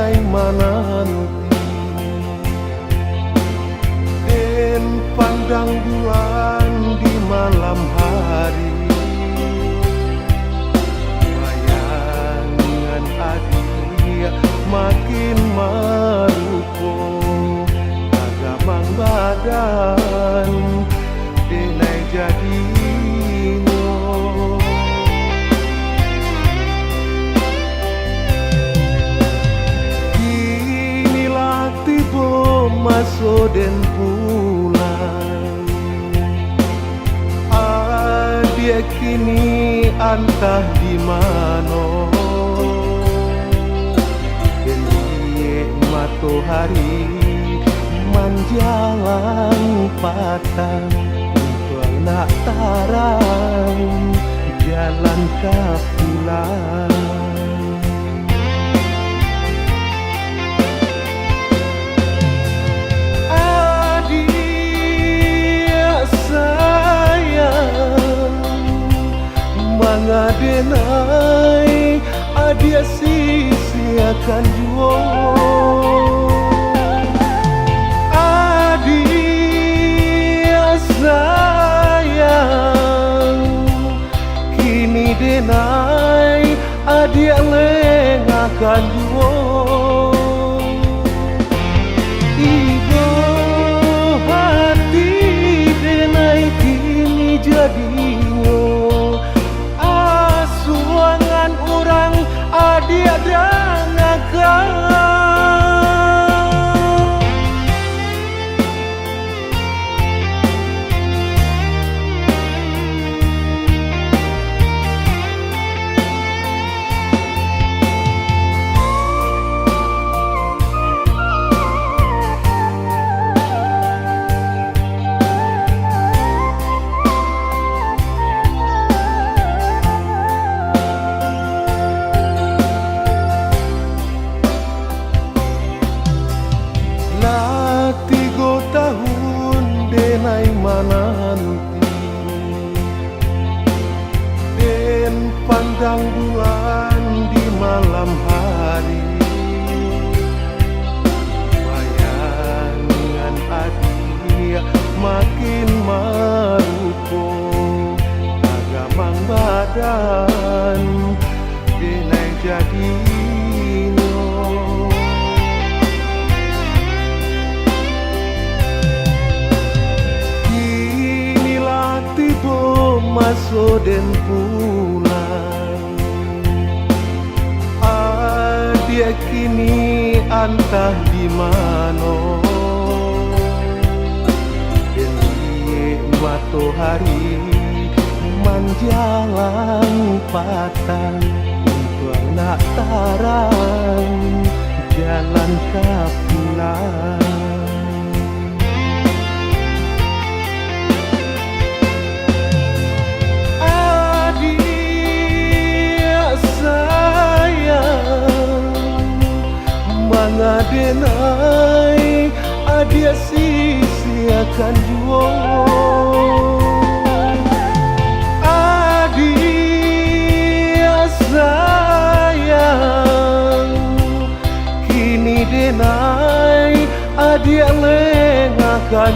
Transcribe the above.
denai mananti den pandang bulan di malam hari bayangan adia makin marupo agamang badan denai jadi maso den pulang adia kini antah di mano delie matahari manjalang patang untuk nak tarang jalan kapulang. Denai adia sisiakan juo adia sayang kini denai adia lengakan juo ibu hati denai kini jadi adia dangakan denai mananti den pandang bulan di malam hari bayangan adia makin marupo agamang badan denai jadi maso den pulang adia kini antah di mano delie matahari manjalang patang untuk nak tarang jalan kapulang. Denai adia sisiakan juo adia sayang kini denai adia lengakan